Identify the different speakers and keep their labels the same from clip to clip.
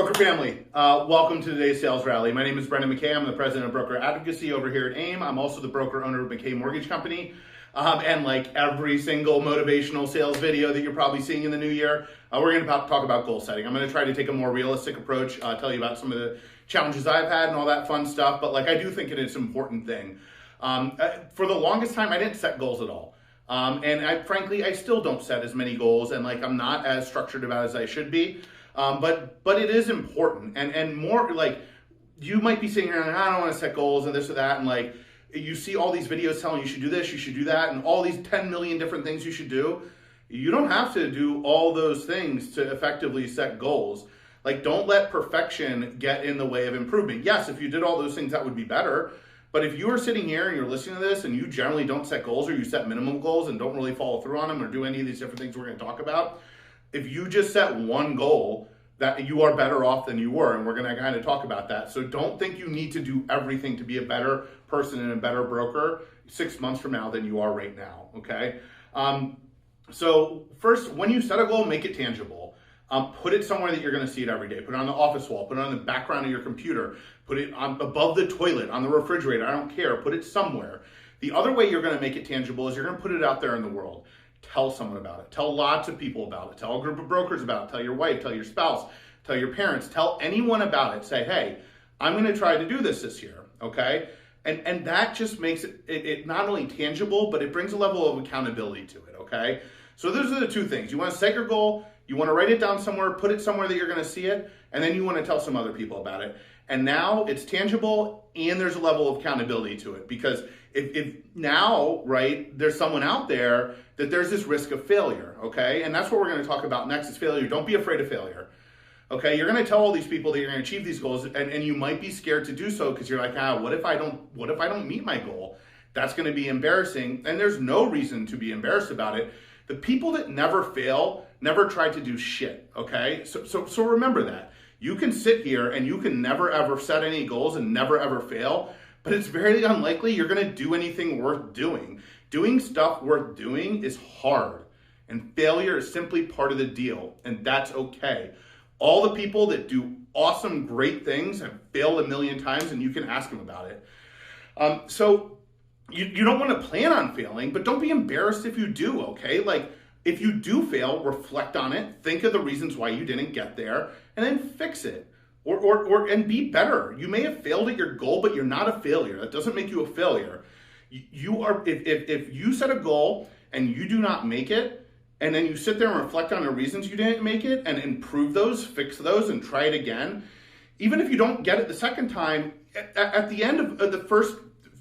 Speaker 1: Broker family, welcome to today's sales rally. My name is Brendan McKay. I'm the president of Broker Advocacy over here at AIME. I'm also the broker owner of McKay Mortgage Company. And like every single motivational sales video that you're probably seeing in the new year, we're going to talk about goal setting. I'm going to try to take a more realistic approach, tell you about some of the challenges I've had and all that fun stuff. But like I do think it is an important thing. For the longest time, I didn't set goals at all. And frankly, I still don't set as many goals, and like I'm not as structured about as I should be. But it is important, and more like you might be sitting here and I don't want to set goals and this or that, and like you see all these videos telling you should do this, you should do that, and all these 10 million different things you should do. You don't have to do all those things to effectively set goals. Like, don't let perfection get in the way of improvement. Yes, if you did all those things, that would be better. But if you are sitting here and you're listening to this and you generally don't set goals, or you set minimum goals and don't really follow through on them or do any of these different things we're going to talk about, if you just set one goal, that you are better off than you were, and we're going to kind of talk about that. So don't think you need to do everything to be a better person and a better broker 6 months from now than you are right now, okay? So first, when you set a goal, make it tangible. Put it somewhere that you're going to see it every day. Put it on the office wall. Put it on the background of your computer. Put it above the toilet, on the refrigerator. I don't care. Put it somewhere. The other way you're going to make it tangible is you're going to put it out there in the world. Tell someone about it. Tell lots of people about it. Tell a group of brokers about it. Tell your wife, tell your spouse, tell your parents, tell anyone about it. Say, hey, I'm going to try to do this year, okay? And that just makes it not only tangible, but it brings a level of accountability to it, okay? So those are the two things. You want to set your goal, you want to write it down somewhere, put it somewhere that you're going to see it, and then you want to tell some other people about it. And now it's tangible and there's a level of accountability to it, because if now, right, there's someone out there that there's this risk of failure, okay? And that's what we're going to talk about next is failure. Don't be afraid of failure, okay? You're going to tell all these people that you're going to achieve these goals, and you might be scared to do so because you're like, what if I don't meet my goal? That's going to be embarrassing, and there's no reason to be embarrassed about it. The people that never fail never try to do shit, okay? So remember that. You can sit here and you can never ever set any goals and never ever fail, but it's very unlikely you're going to do anything worth doing. Doing stuff worth doing is hard, and failure is simply part of the deal, and that's okay. All the people that do awesome, great things have failed a million times, and you can ask them about it. So you don't want to plan on failing, but don't be embarrassed if you do, okay? Like, if you do fail, reflect on it, think of the reasons why you didn't get there, and then fix it. And be better. You may have failed at your goal, but you're not a failure. That doesn't make you a failure. You are, if you set a goal and you do not make it, and then you sit there and reflect on the reasons you didn't make it and improve those, fix those, and try it again, even if you don't get it the second time, at the end of the first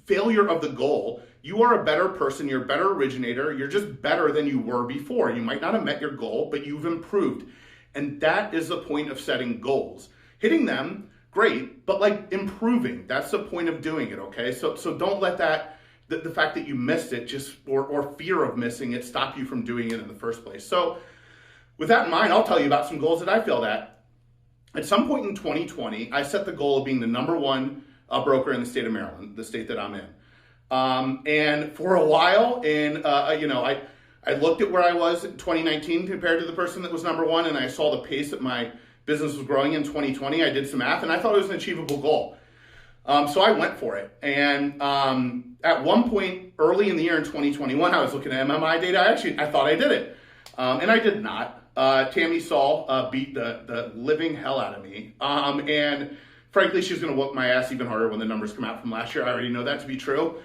Speaker 1: failure of the goal, you are a better person, you're a better originator, you're just better than you were before. You might not have met your goal, but you've improved. And that is the point of setting goals. Hitting them, great, but like improving, that's the point of doing it, okay? So don't let that, the fact that you missed it just, or fear of missing it, stop you from doing it in the first place. So with that in mind, I'll tell you about some goals that I failed at. At some point in 2020, I set the goal of being the #1 broker in the state of Maryland, the state that I'm in. And for a while, I looked at where I was in 2019 compared to the person that was #1, and I saw the pace that my business was growing in 2020. I did some math, and I thought it was an achievable goal. So I went for it. And at one point early in the year in 2021, I was looking at MMI data. I thought I did it. And I did not. Tammy Saul beat the living hell out of me. And frankly, she's going to whoop my ass even harder when the numbers come out from last year. I already know that to be true.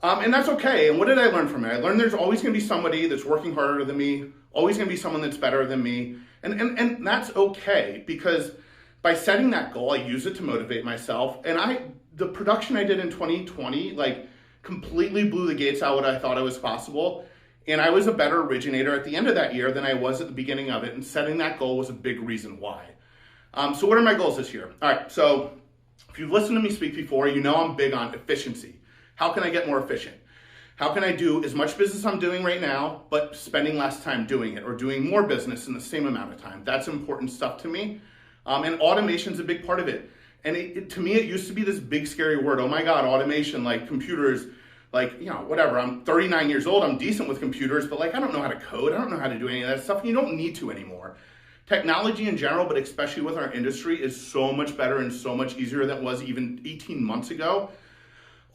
Speaker 1: And that's okay. And what did I learn from it? I learned there's always going to be somebody that's working harder than me, always going to be someone that's better than me. And that's okay, because by setting that goal, I use it to motivate myself. And the production I did in 2020, like, completely blew the gates out what I thought it was possible. And I was a better originator at the end of that year than I was at the beginning of it. And setting that goal was a big reason why. So what are my goals this year? All right, so if you've listened to me speak before, you know I'm big on efficiency. How can I get more efficient? How can I do as much business I'm doing right now, but spending less time doing it, or doing more business in the same amount of time? That's important stuff to me. And automation is a big part of it. And to me, it used to be this big, scary word. Oh my God, automation, like computers, like, whatever. I'm 39 years old. I'm decent with computers, but like, I don't know how to code. I don't know how to do any of that stuff. And you don't need to anymore. technology in general, but especially with our industry, is so much better and so much easier than it was even 18 months ago.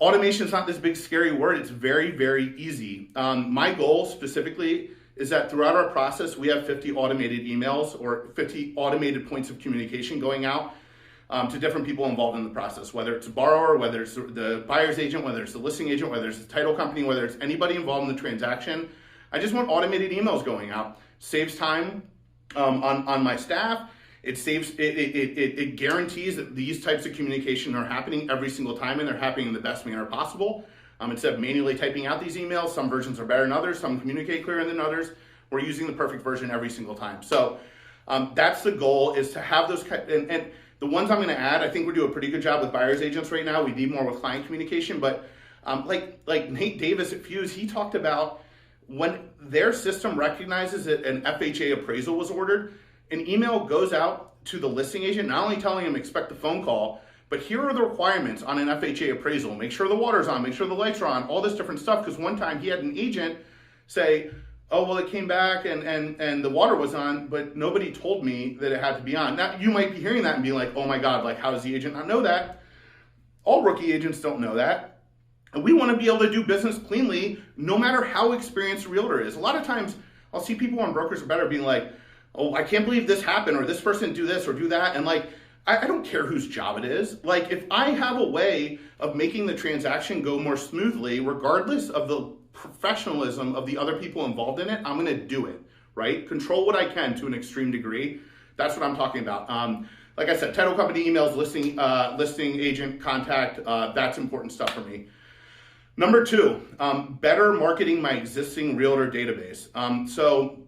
Speaker 1: Automation is not this big scary word. It's very, very easy. My goal specifically is that throughout our process, we have 50 automated emails or 50 automated points of communication going out to different people involved in the process, whether it's a borrower, whether it's the buyer's agent, whether it's the listing agent, whether it's the title company, whether it's anybody involved in the transaction. I just want automated emails going out. Saves time on my staff. It guarantees that these types of communication are happening every single time, and they're happening in the best manner possible. Instead of manually typing out these emails, some versions are better than others, some communicate clearer than others. We're using the perfect version every single time. So that's the goal, is to have those, and the ones I'm going to add, I think we're doing a pretty good job with buyer's agents right now. We need more with client communication, but like Nate Davis at Fuse, he talked about when their system recognizes that an FHA appraisal was ordered, an email goes out to the listing agent, not only telling him expect a phone call, but here are the requirements on an FHA appraisal. Make sure the water's on, make sure the lights are on, all this different stuff. Because one time he had an agent say, oh, well, it came back and the water was on, but nobody told me that it had to be on. Now, you might be hearing that and be like, oh my God, like, how does the agent not know that? All rookie agents don't know that. And we want to be able to do business cleanly, no matter how experienced a realtor is. A lot of times I'll see people on Brokers Are Better being like, oh, I can't believe this happened, or this person do this or do that. And like, I don't care whose job it is. Like, if I have a way of making the transaction go more smoothly, regardless of the professionalism of the other people involved in it, I'm going to do it, right? Control what I can to an extreme degree. That's what I'm talking about. Like I said, title company emails, listing agent contact, that's important stuff for me. Number two, better marketing my existing realtor database. So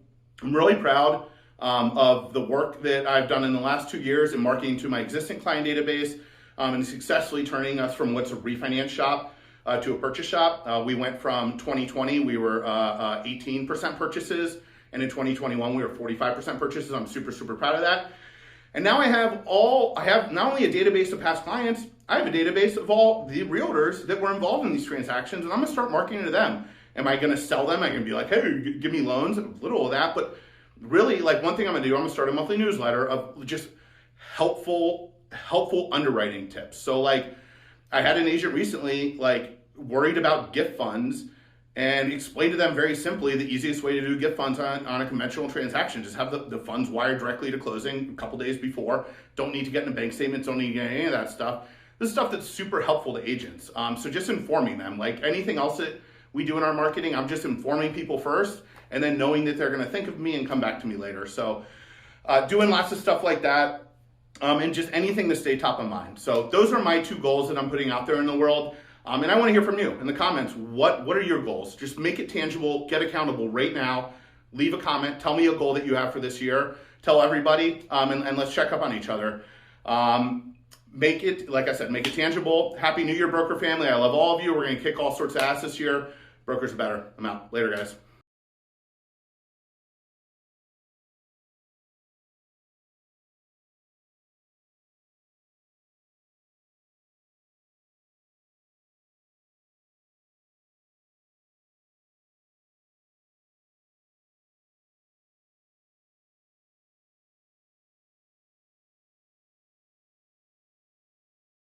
Speaker 1: I'm really proud of the work that I've done in the last 2 years in marketing to my existing client database and successfully turning us from what's a refinance shop to a purchase shop. We went from 2020, we were 18% purchases, and in 2021, we were 45% purchases. I'm super, super proud of that. And now I have not only a database of past clients, I have a database of all the realtors that were involved in these transactions, and I'm gonna start marketing to them. Am I gonna sell them? I'm gonna be like, hey, give me loans, a little of that, but really, like, one thing I'm gonna do, I'm gonna start a monthly newsletter of just helpful underwriting tips. So like, I had an agent recently, like, worried about gift funds, and explained to them very simply the easiest way to do gift funds on a conventional transaction. Just have the funds wired directly to closing a couple days before. Don't need to get in bank statements, don't need to get any of that stuff. This is stuff that's super helpful to agents. So just informing them, like anything else that we do in our marketing, I'm just informing people first, and then knowing that they're gonna think of me and come back to me later. So doing lots of stuff like that, and just anything to stay top of mind. So those are my 2 goals that I'm putting out there in the world. And I want to hear from you in the comments. What are your goals? Just make it tangible, get accountable right now. Leave a comment, tell me a goal that you have for this year. Tell everybody, and let's check up on each other. Make it, like I said, make it tangible. Happy New Year, broker family. I love all of you. We're going to kick all sorts of ass this year. Brokers Are Better. I'm out. Later, guys.